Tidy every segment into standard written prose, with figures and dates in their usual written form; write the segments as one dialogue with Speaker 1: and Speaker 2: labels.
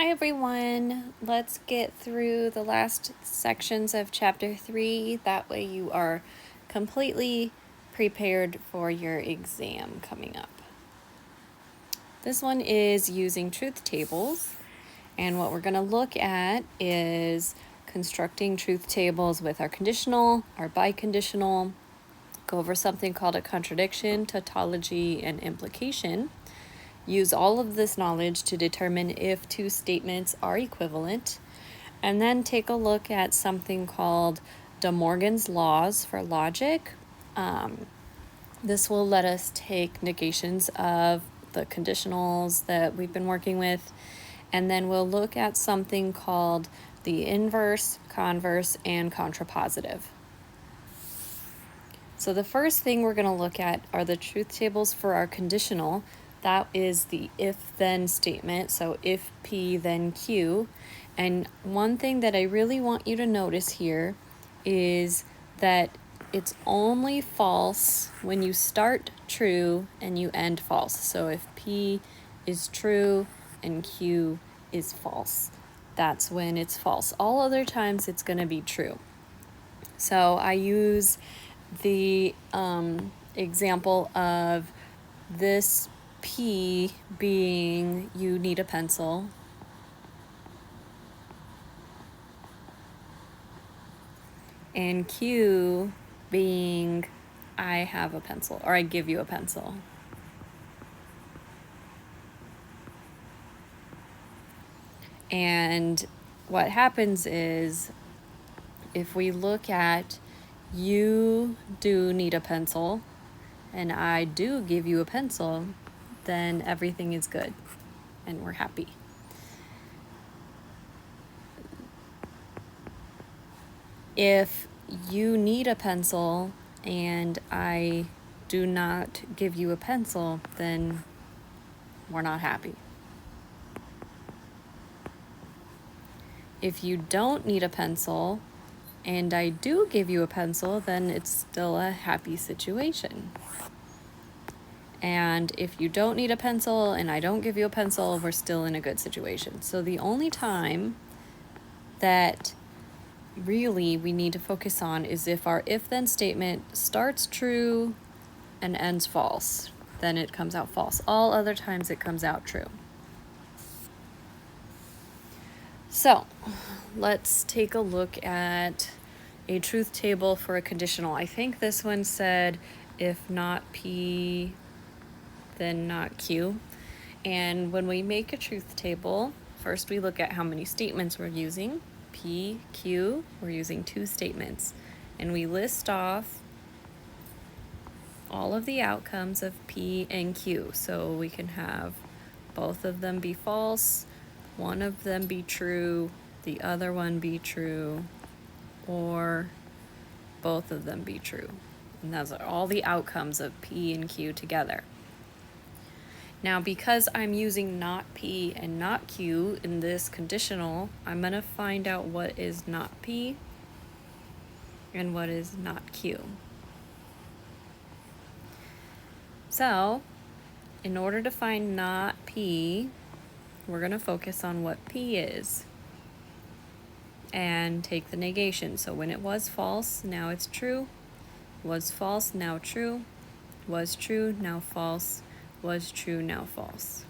Speaker 1: Hi everyone, let's get through the last sections of chapter 3. That way you are completely prepared for your exam coming up. This one is using truth tables, and what we're going to look at is constructing truth tables with our conditional, our biconditional, go over something called a contradiction, tautology, and implication. Use all of this knowledge to determine if two statements are equivalent, and then take a look at something called De Morgan's laws for logic. This will let us take negations of the conditionals that we've been working with, and then we'll look at something called the inverse, converse, and contrapositive. So the first thing we're going to look at are the truth tables for our conditional. That is the if-then statement, so if P, then Q. And one thing that I really want you to notice here is that it's only false when you start true and you end false. So if P is true and Q is false, that's when it's false. All other times it's going to be true. So I use the example of this P being you need a pencil, and Q being I have a pencil, or I give you a pencil. And what happens is, if we look at you do need a pencil and I do give you a pencil, then everything is good and we're happy. If you need a pencil and I do not give you a pencil, then we're not happy. If you don't need a pencil and I do give you a pencil, then it's still a happy situation. And if you don't need a pencil and I don't give you a pencil, we're still in a good situation. So the only time that really we need to focus on is if our if-then statement starts true and ends false, then it comes out false. All other times it comes out true. So let's take a look at a truth table for a conditional. I think this one said if not P, then not Q. And when we make a truth table, first we look at how many statements we're using. P, Q, we're using 2 statements. And we list off all of the outcomes of P and Q. So we can have both of them be false, one of them be true, the other one be true, or both of them be true. And those are all the outcomes of P and Q together. Now, because I'm using not P and not Q in this conditional, I'm going to find out what is not P and what is not Q. So, in order to find not P, we're going to focus on what P is and take the negation. So when it was false, now it's true. Was false, now true. Was true, now false. Was true, now false.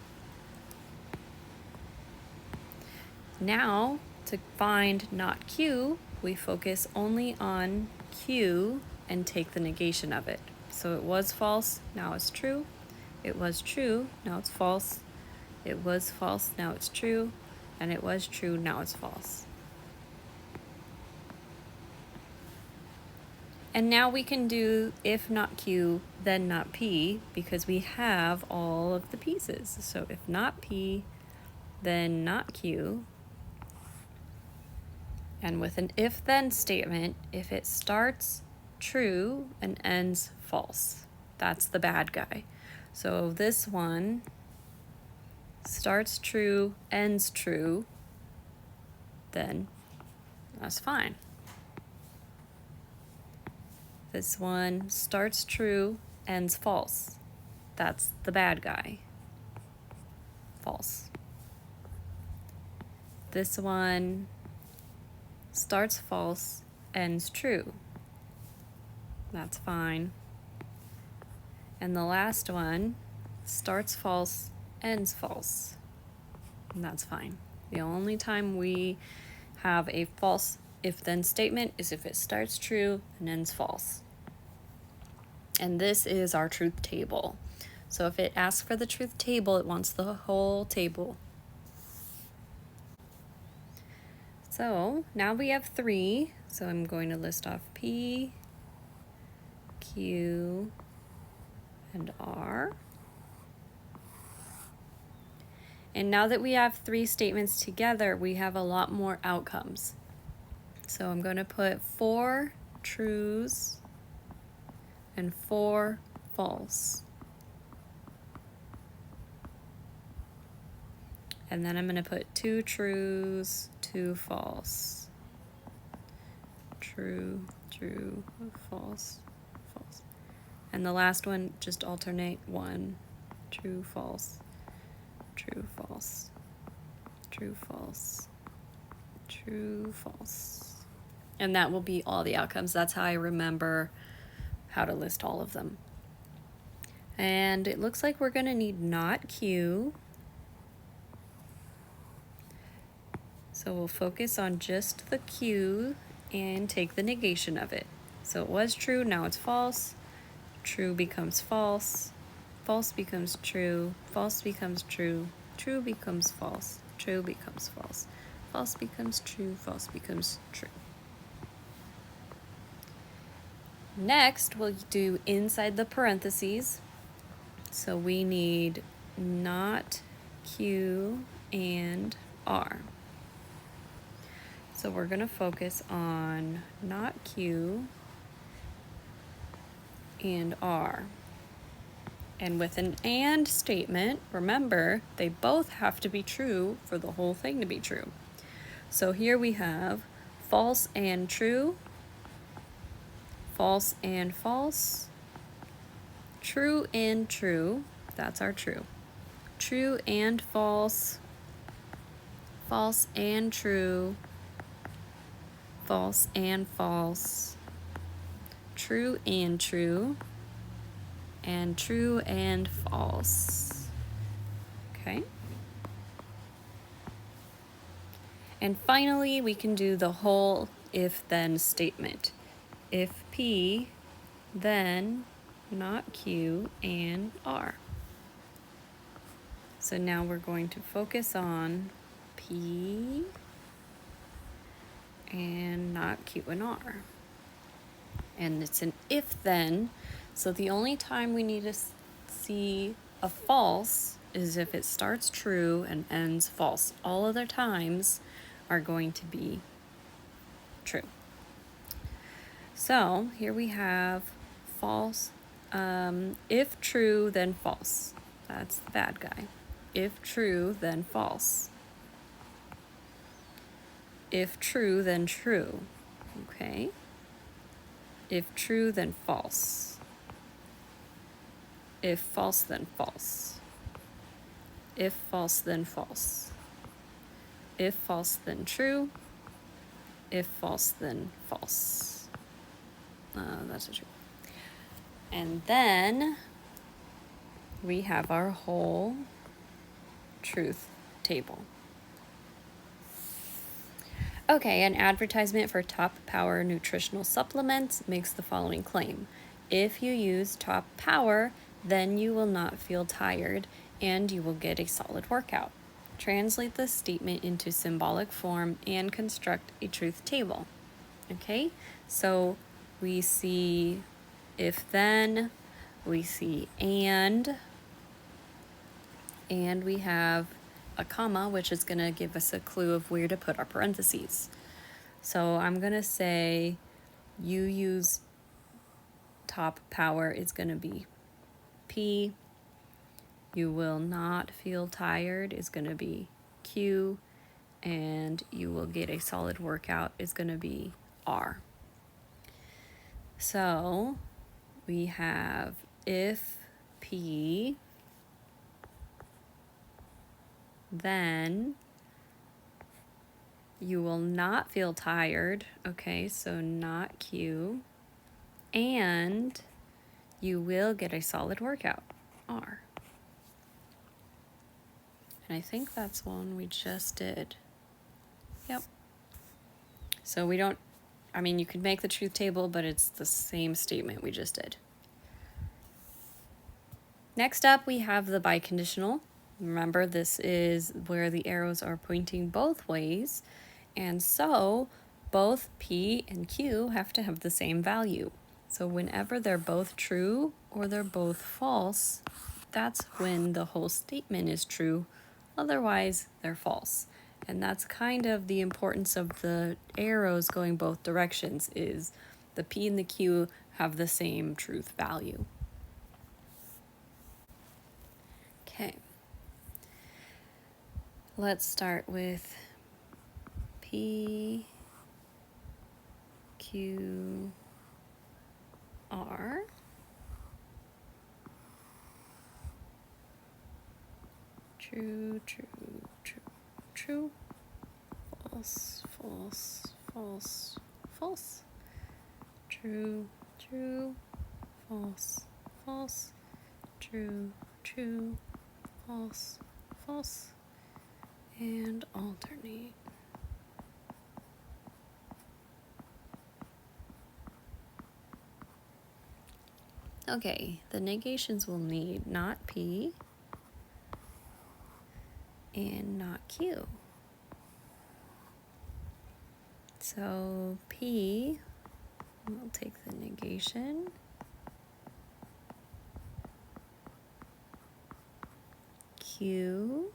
Speaker 1: Now, to find not Q, we focus only on Q and take the negation of it. So it was false, now it's true. It was true, now it's false. It was false, now it's true. And it was true, now it's false. And now we can do if not Q, then not P, because we have all of the pieces. So if not P, then not Q. And with an if-then statement, if it starts true and ends false, that's the bad guy. So this one starts true, ends true, then that's fine. This one starts true, ends false. That's the bad guy. False. This one starts false, ends true. That's fine. And the last one starts false, ends false. And that's fine. The only time we have a false if-then statement is if it starts true and ends false. And this is our truth table. So if it asks for the truth table, it wants the whole table. So now we have 3. So I'm going to list off P, Q, and R. And now that we have 3 statements together, we have a lot more outcomes. So I'm going to put 4 trues and 4 false. And then I'm going to put 2 trues, 2 false. True, true, false, false. And the last one, just alternate 1, true, false, true, false, true, false, true, false. And that will be all the outcomes. That's how I remember how to list all of them. And it looks like we're going to need not Q. So we'll focus on just the Q and take the negation of it. So it was true, now it's false. True becomes false. False becomes true. False becomes true. True becomes false. True becomes false. False becomes true. False becomes true. Next, we'll do inside the parentheses. So we need not Q and R. So we're going to focus on not Q and R. And with an and statement, remember, they both have to be true for the whole thing to be true. So here we have false and true, false and false, true and true, that's our true. True and false, false and true, false and false, true and true, and true and false. Okay? And finally, we can do the whole if-then statement. If P, then not Q and R. So now we're going to focus on P and not Q and R. And it's an if-then, so the only time we need to see a false is if it starts true and ends false. All other times are going to be true. So here we have false. If true, then false. That's the bad guy. If true, then false. If true, then true. Okay. If true, then false. If false, then false. If false, then false. If false, then true. If false, then false. That's a true. And then we have our whole truth table. Okay, an advertisement for Top Power nutritional supplements makes the following claim. If you use Top Power, then you will not feel tired and you will get a solid workout. Translate this statement into symbolic form and construct a truth table. Okay, so we see if then, we see and we have a comma, which is going to give us a clue of where to put our parentheses. So I'm going to say you use Top Power is going to be P. You will not feel tired is going to be Q. And you will get a solid workout is going to be R. So we have if P, then You will not feel tired. Okay, so not Q. And you will get a solid workout. R. And I think that's one we just did. Yep. So we don't, I mean, you could make the truth table, but it's the same statement we just did. Next up, we have the biconditional. Remember, this is where the arrows are pointing both ways. And so both P and Q have to have the same value. So whenever they're both true or they're both false, that's when the whole statement is true. Otherwise, they're false. And that's kind of the importance of the arrows going both directions, is the P and the Q have the same truth value. Okay. Let's start with P, Q, R. True, true, true, true. False, false, false, false. True, true, false, false. True, true, false, false. And alternate. Okay, the negations will need not P and not Q. So P, we'll take the negation. Q.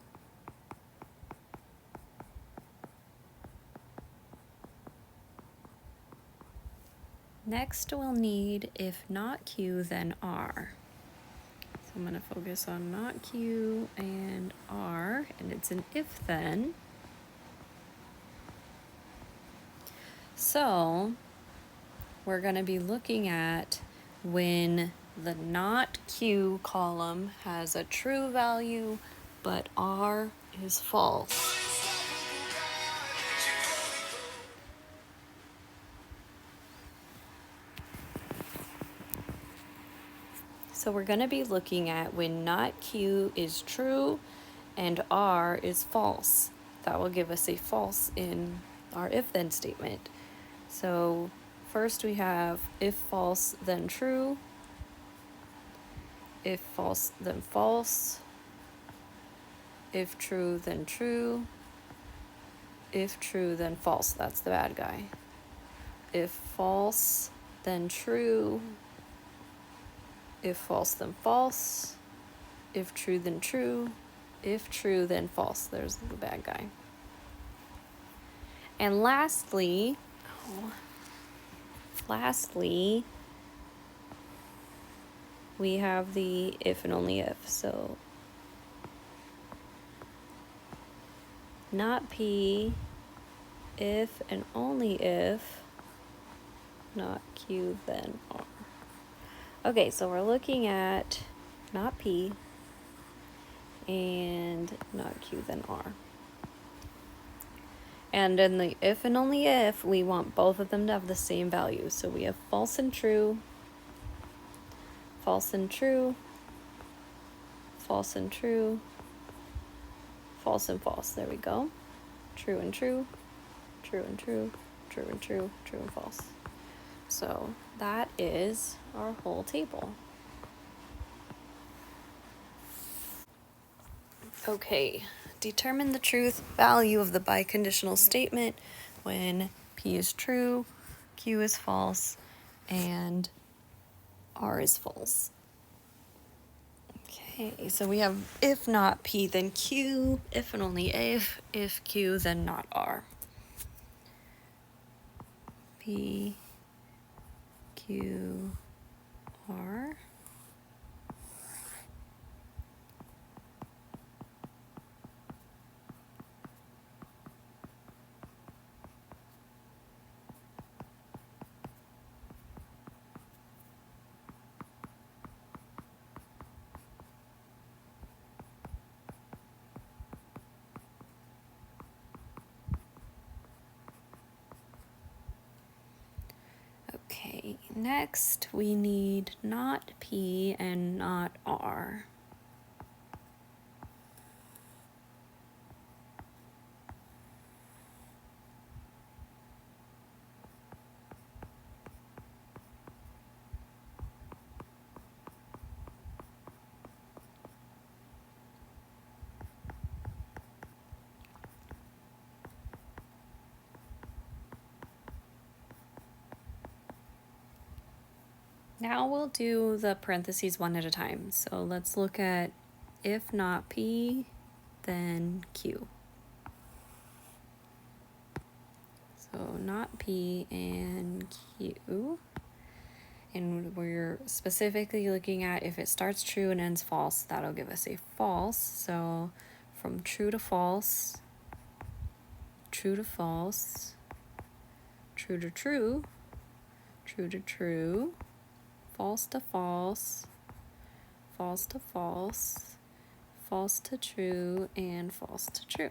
Speaker 1: Next we'll need if not Q, then R. So I'm going to focus on not Q and R, and it's an if then. So we're going to be looking at when the not Q column has a true value, but R is false. So we're going to be looking at when not Q is true and R is false. That will give us a false in our if-then statement. So first we have if false, then true. If false, then false. If true, then true. If true, then false. That's the bad guy. If false, then true. If false, then false. If true, then true. If true, then false. There's the bad guy. And lastly, we have the if and only if. So not P, if and only if, not Q, then R. Okay, so we're looking at not P and not Q, then R. And in the if and only if, we want both of them to have the same value. So we have false and true, false and true, false and true, false and false. There we go. True and true, true and true, true and true, true and false. So that is our whole table. Okay, determine the truth value of the biconditional statement when P is true, Q is false, and R is false. Okay, so we have if not P, then Q, if and only if Q, then not R. P, Q, R. Okay, next we need not P and not R. Now we'll do the parentheses one at a time. So let's look at if not P, then Q. So not P and Q. And we're specifically looking at if it starts true and ends false, that'll give us a false. So from true to false, true to false, true to true, true to true, false to false, false to false, false to true, and false to true.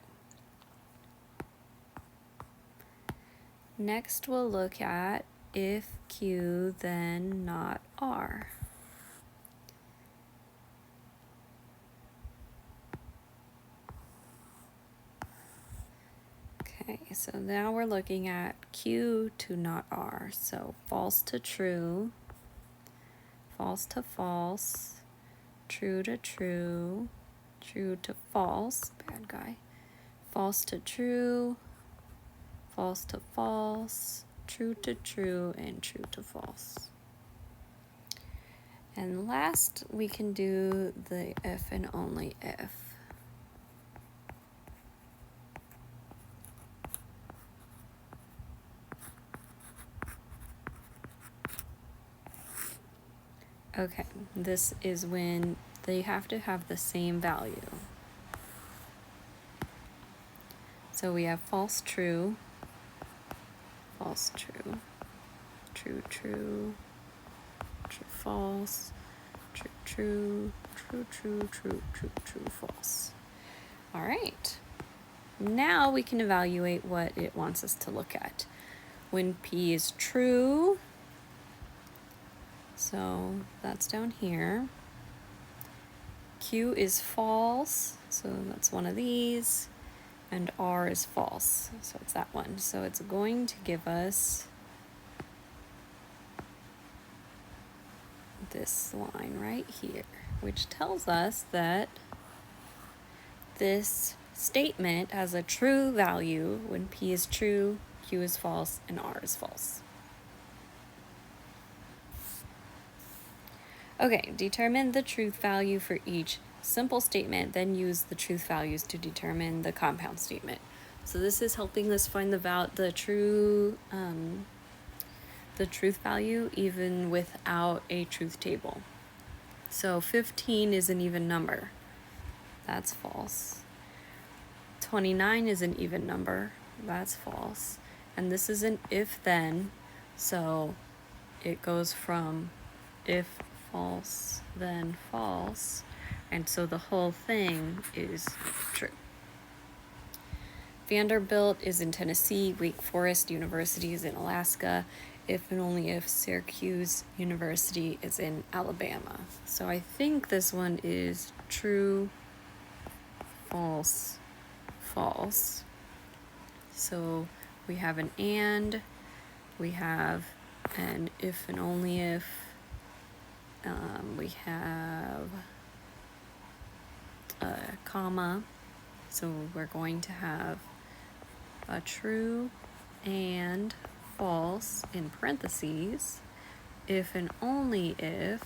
Speaker 1: Next, we'll look at if Q, then not R. Okay, so now we're looking at Q to not R. So false to true, false to false, true to true, true to false, bad guy, false to true, false to false, true to true, and true to false. And last, we can do the if and only if. Okay, this is when they have to have the same value. So we have false true, false true, true true, true false, true true, true true, true true, true false. All right. Now we can evaluate what it wants us to look at. When P is true, so that's down here. Q is false, so that's one of these, and R is false, so it's that one. So it's going to give us this line right here, which tells us that this statement has a true value when P is true, Q is false, and R is false. Okay, determine the truth value for each simple statement, then use the truth values to determine the compound statement. So this is helping us find the truth value even without a truth table. So 15 is an even number. That's false. 29 is an even number. That's false. And this is an if-then, so it goes from if false, then false, and so the whole thing is true. Vanderbilt is in Tennessee, Wake Forest University is in Alaska, if and only if Syracuse University is in Alabama. So I think this one is true, false, false. So we have an and, we have an if and only if, we have a comma, so we're going to have a true and false in parentheses, if and only if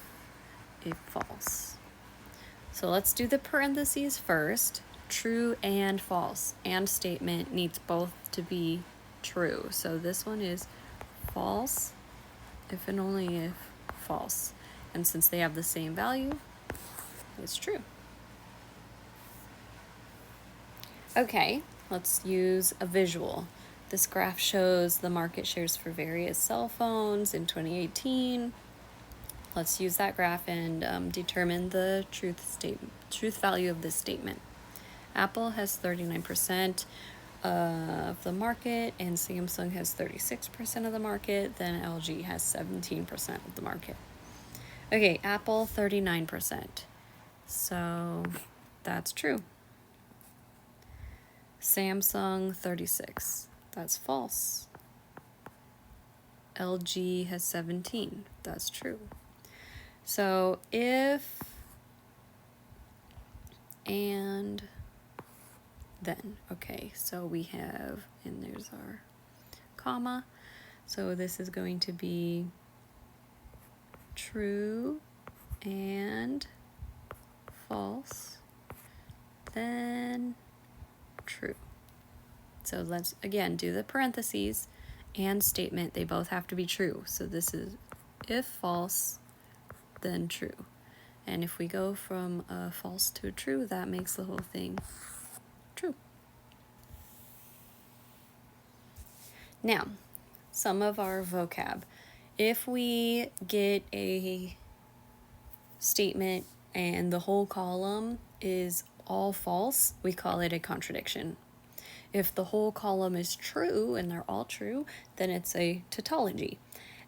Speaker 1: a false. So let's do the parentheses first. True and false. And statement needs both to be true. So this one is false, if and only if false. And since they have the same value, it's true. Okay, let's use a visual. This graph shows the market shares for various cell phones in 2018. Let's use that graph and determine the truth value of this statement. Apple has 39% of the market and Samsung has 36% of the market, then LG has 17% of the market. Okay, Apple 39%. So that's true. Samsung 36. That's false. LG has 17. That's true. So if and then, okay, so we have, and there's our comma. So this is going to be true and false, then true. So let's again do the parentheses and statement. They both have to be true. So this is if false, then true. And if we go from a false to a true, that makes the whole thing true. Now, some of our vocab. If we get a statement and the whole column is all false, we call it a contradiction. If the whole column is true and they're all true, then it's a tautology.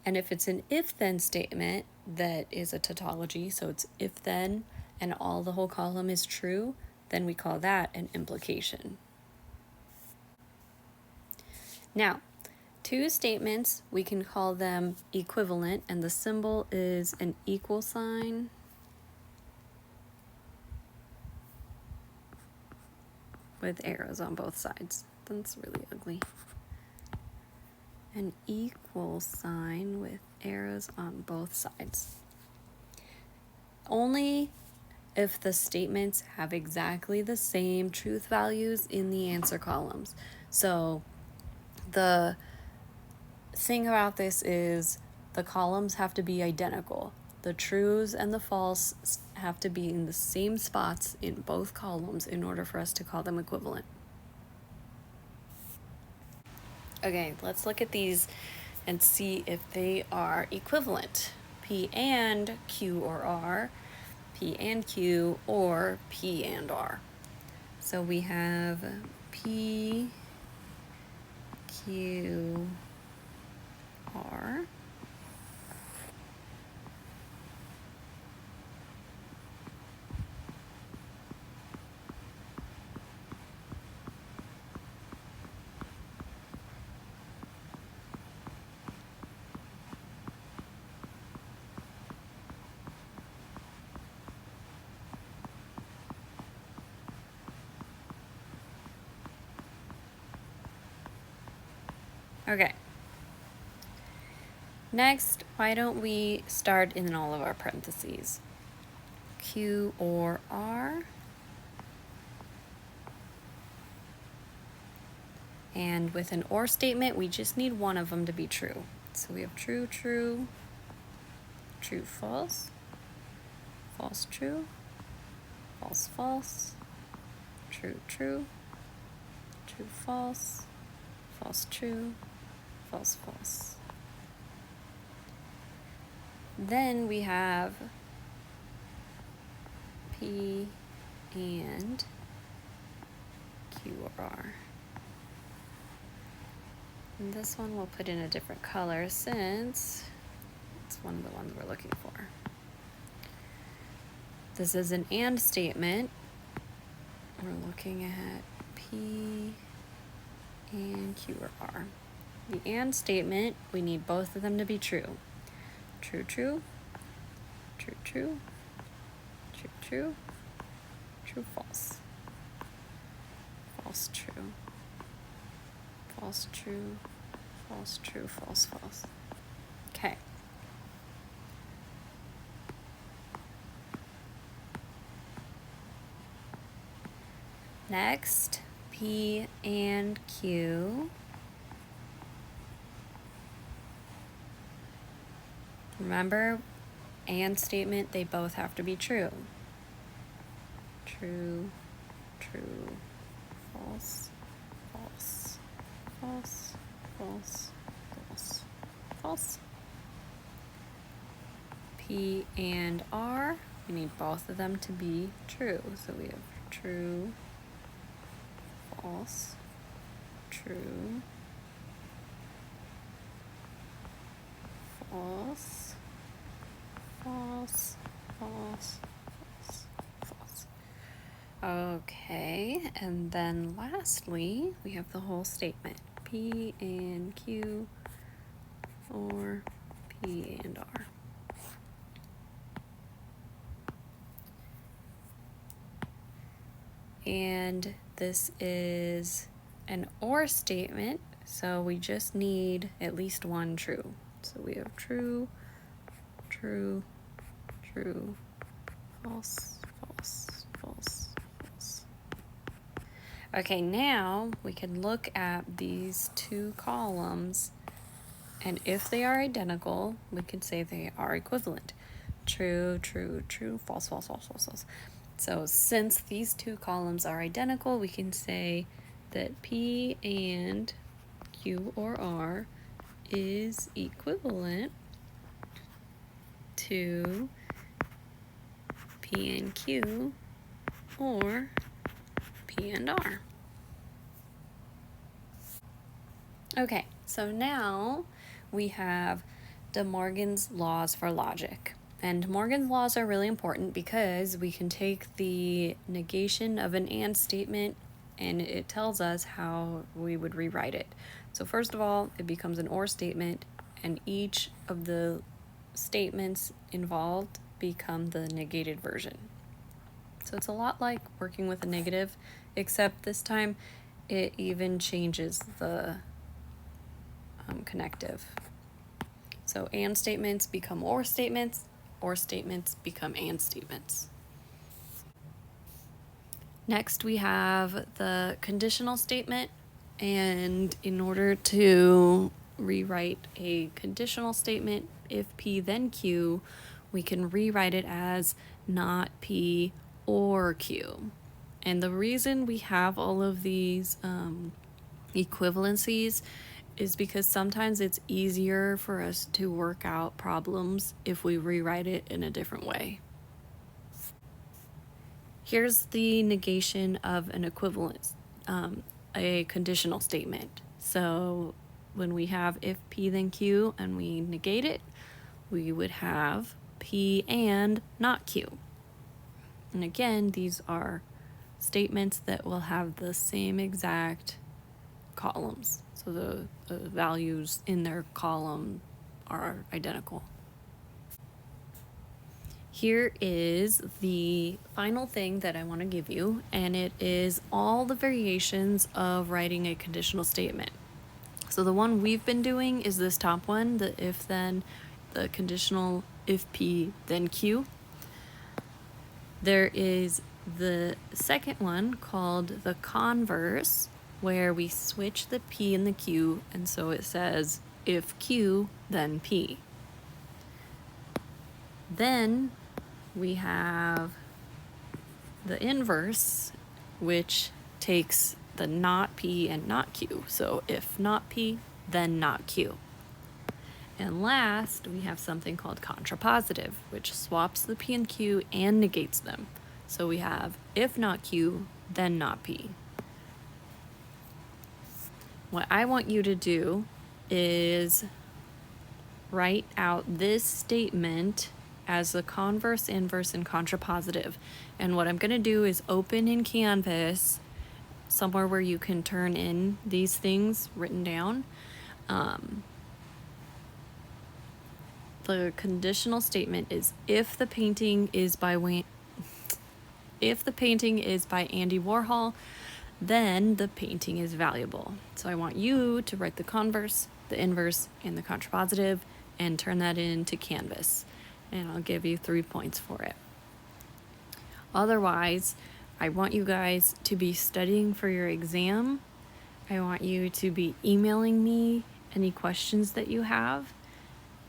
Speaker 1: And if it's an if-then statement that is a tautology, so it's if-then and all the whole column is true, then we call that an implication. Now, two statements, we can call them equivalent, and the symbol is an equal sign. With arrows on both sides. That's really ugly. An equal sign with arrows on both sides. Only if the statements have exactly the same truth values in the answer columns. So the thing about this is the columns have to be identical. The trues and the false have to be in the same spots in both columns in order for us to call them equivalent. Okay, let's look at these and see if they are equivalent. P and Q or R, P and Q, or P and R. So we have P, Q, R. Okay. Next, why don't we start in all of our parentheses? Q or R. And with an or statement, we just need one of them to be true. So we have true, true, true, false, false, true, false, false, true, true, true, false, false, true, false, false. Then we have P and Q or R. And this one we'll put in a different color since it's one of the ones we're looking for. This is an and statement. We're looking at P and Q or R. The and statement, we need both of them to be true. True, true, true, true, true, true, true, false. False, true, false, true, false, true, false, false. Okay. Next, P and Q. Remember, and statement, they both have to be true. True, true, false, false, false, false, false, false. P and R, we need both of them to be true. So we have true, false, true, false, false, false, false, false. Okay, and then lastly, we have the whole statement. P and Q or P and R. And this is an OR statement, so we just need at least one true. So we have true, true, true, false, false, false, false. Okay, now we can look at these two columns, and if they are identical, we can say they are equivalent. True, true, true, false, false, false, false, false. So since these two columns are identical, we can say that P and Q or R is equivalent to P and Q or P and R. Okay, so now we have De Morgan's laws for logic. And Morgan's laws are really important because we can take the negation of an and statement and it tells us how we would rewrite it. So first of all, it becomes an or statement, and each of the statements involved become the negated version. So it's a lot like working with a negative, except this time it even changes the connective. So and statements become or statements become and statements. Next we have the conditional statement, and in order to rewrite a conditional statement, if P then Q, we can rewrite it as not P or Q. And the reason we have all of these equivalencies is because sometimes it's easier for us to work out problems if we rewrite it in a different way. Here's the negation of an equivalence, a conditional statement. So when we have if P then Q and we negate it, we would have P and not Q. And again, these are statements that will have the same exact columns. So the values in their column are identical. Here is the final thing that I want to give you, and it is all the variations of writing a conditional statement. So the one we've been doing is this top one, the if then, the conditional if P then Q. There is the second one called the converse, where we switch the P and the Q, and so it says if Q, then P. Then we have the inverse, which takes the not P and not Q. So if not P, then not Q. And last, we have something called contrapositive, which swaps the P and Q and negates them. So we have if not Q, then not P. What I want you to do is write out this statement as the converse, inverse, and contrapositive. And what I'm going to do is open in Canvas somewhere where you can turn in these things written down. The conditional statement is if the painting is by Andy Warhol, then the painting is valuable. So I want you to write the converse, the inverse, and the contrapositive and turn that into Canvas. And I'll give you 3 points for it. Otherwise, I want you guys to be studying for your exam. I want you to be emailing me any questions that you have,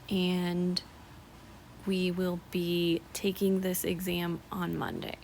Speaker 1: and we will be taking this exam on Monday.